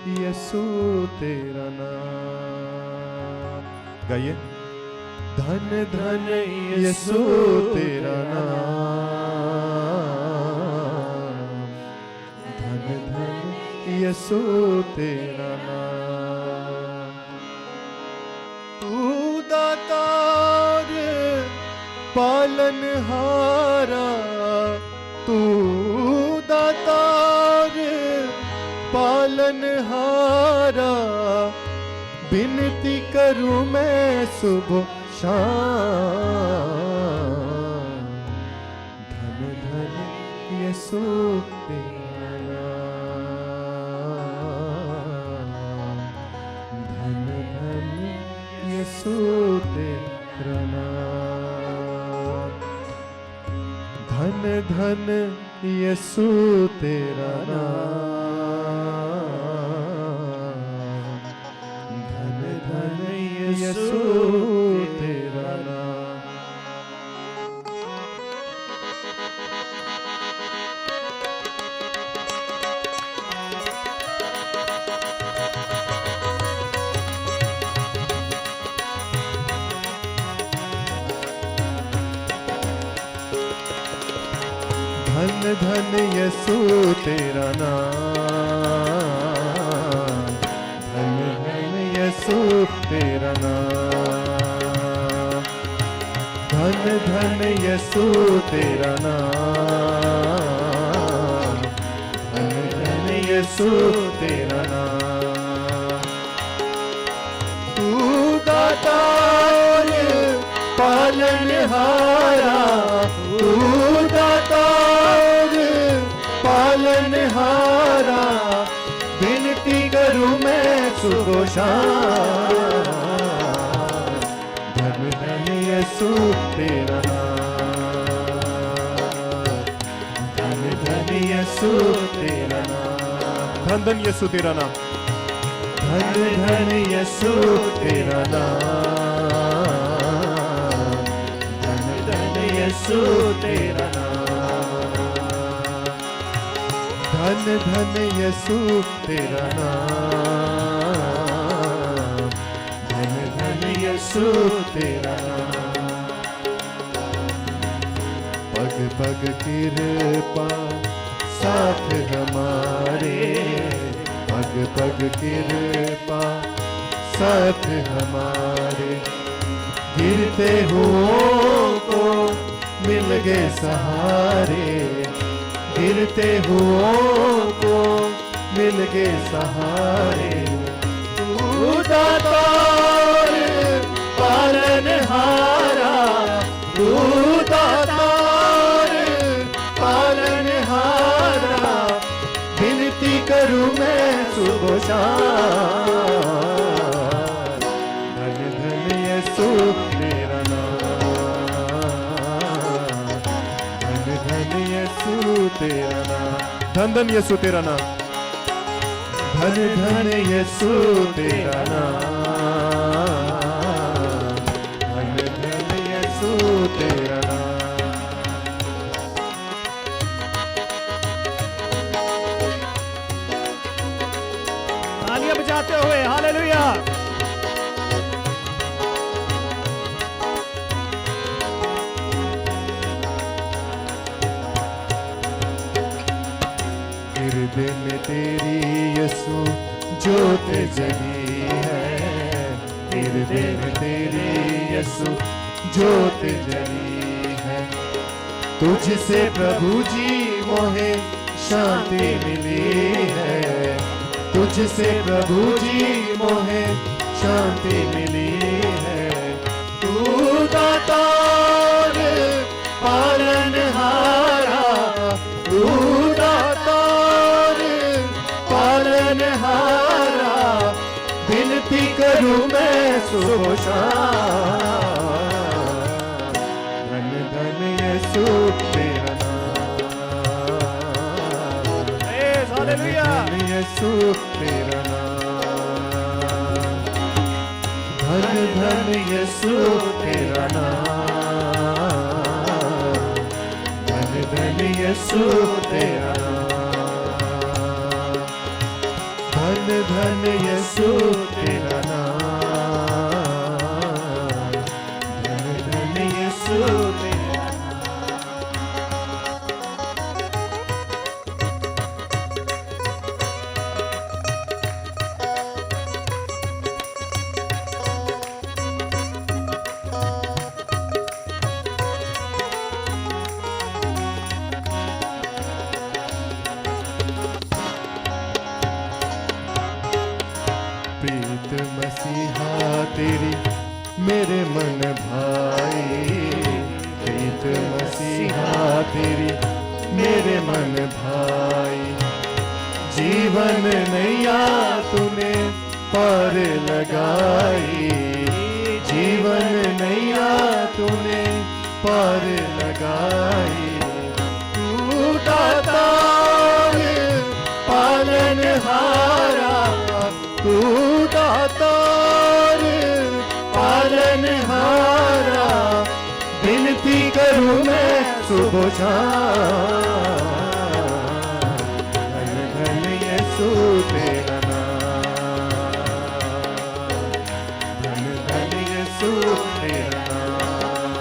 यीशु तेरा नाम। गाइए, धन धन यीशु तेरा नाम, धन धन यीशु तेरा नाम। तू दातार पालनहारा, तू दातार पालनहारा, विनती करूं मैं सुबह शाम। धन धन यीशु तेरा नाम, धन धन यीशु तेरा नाम, धन धन यीशु तेरा नाम, धन धन यीशु तेरा नाम। धन धन यीशु तेरा नाम, धन धन यीशु तेरा नाम, धन धन यीशु तेरा नाम, धन धन यीशु तेरा नाम। तू दातार पालनहारा, तू दातार पालनहारा, विनती करूं मैं सुबह शाम। धन धन यीशु तेरा नाम, धन धन यीशु तेरा नाम, धन धन यीशु तेरा नाम, धन धन यीशु तेरा नाम, धन धन यीशु तेरा नाम, धन धन यीशु तेरा नाम, धन धन यीशु तेरा नाम। पग पग कृपा साथ हमारे, पग पग कृपा साथ हमारे, गिरते हुओं को मिल गए सहारे, गिरते हुओं को मिल गए सहारे। तू दातार पालनहारा, तू दातार पालनहारा, विनती करूं मैं सुबह शाम। धन धन यीशु तेरा नाम, धन धन यीशु तेरा नाम, धन धन यीशु तेरा नाम, धन धन यीशु तेरा नाम, धन धन यीशु तेरा नाम। तालियां बजाते हुए हालेलुया। हृदय में तेरी यीशु जोत जगी है, हृदय में तेरी यीशु जोत जगी है। तुझसे प्रभु जी मोहे शांति मिली है, तुझसे प्रभु जी मोहे शांति मिली है। तू दातार पालनहारा, तू दातार पालनहारा, विनती करूं मैं सुबह शाम। धन धन यीशु तेरा नाम, हालेलुया। धन यीशु तेरा नाम, धन धन यीशु तेरा नाम, धन धन यीशु तेरा नाम, धन धन धन यीशु तेरा नाम, धन धन यीशु तेरा प्रीत मसीहा तेरी मेरे मन भाई, प्रीत मसीहा तेरी मेरे मन भाई, जीवन नैया तूने पार लगाई, जीवन नैया तूने पार लगाई, तू दाता पालनहारा, तू दातार पालनहारा, विनती करूं मैं सुबह शाम, धन धन यीशु तेरा नाम, धन धन यीशु तेरा नाम,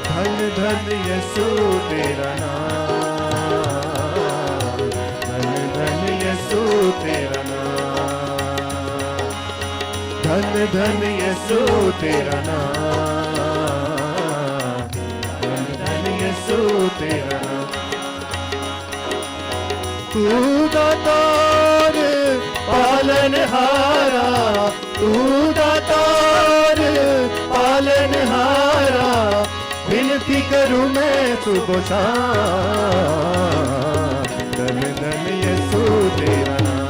धन धन यीशु तेरा नाम, धन धन यीशु तेरा नाम, धन धन यीशु तेरा नाम, धन धन यीशु तेरा नाम, तू दातार पालनहारा, तू दातार पालनहारा, विनती करूं मैं सुबह शाम, धन धन यीशु तेरा नाम,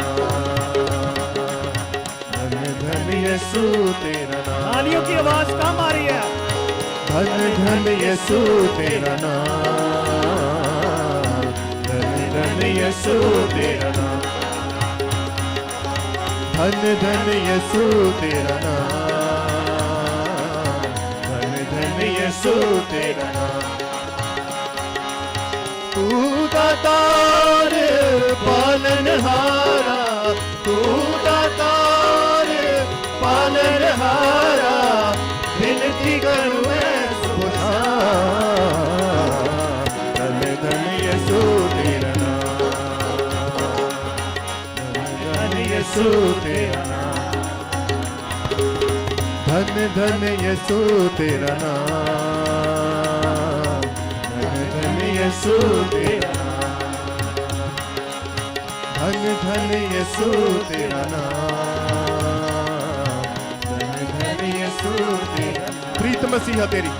धन धन यीशु तेरा नाम, तालियों की आवाज कम आ रही है। धन धन यीशु तेरा नाम, धन धन यीशु तेरा नाम, धन धन यीशु तेरा नाम, धन धन यीशु तेरा नाम, तू दातार पालनहारा, तू दातार पालनहारा, विनती करूं मैं सुबह शाम, धन धन यीशु तेरा नाम, धन धन यीशु तेरा नाम, धन धन यीशु तेरा नाम, धन धन यीशु तेरा नाम, धन धन यीशु तेरा नाम, धन धन यीशु तेरा नाम, प्रीत मसीहा तेरी,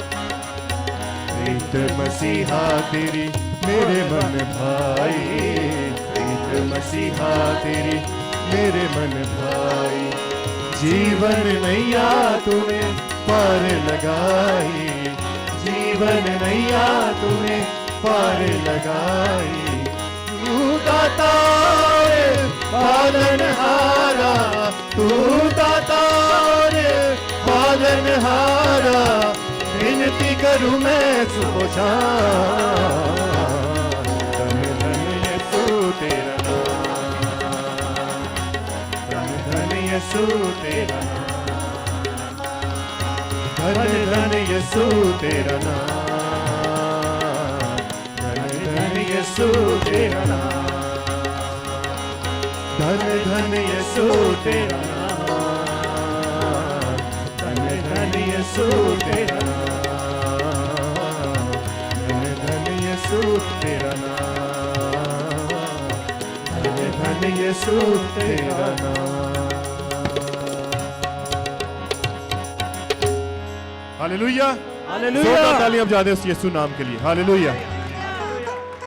प्रीत मसीहा तेरी मेरे मन भाई, प्रीत मसीहा तेरी मेरे मन भाई, जीवन नैया तूने पार लगाई, जीवन नैया तूने पार लगाई, तू दातार पालनहारा, तू दातार पालनहारा, विनती करूं मैं सुबह शाम, धन धन यीशु तेरा नाम, धन धन यीशु तेरा नाम, धन धन यीशु तेरा नाम, धन धन यीशु तेरा नाम, धन धन यीशु तेरा नाम, धन धन यीशु तेरा नाम, धन धन यीशु तेरा नाम, धन धन यीशु तेरा नाम। Hallelujah, hallelujah. जोरदार तालियां बजा दें उस यीशु नाम के लिए। हालेलुया।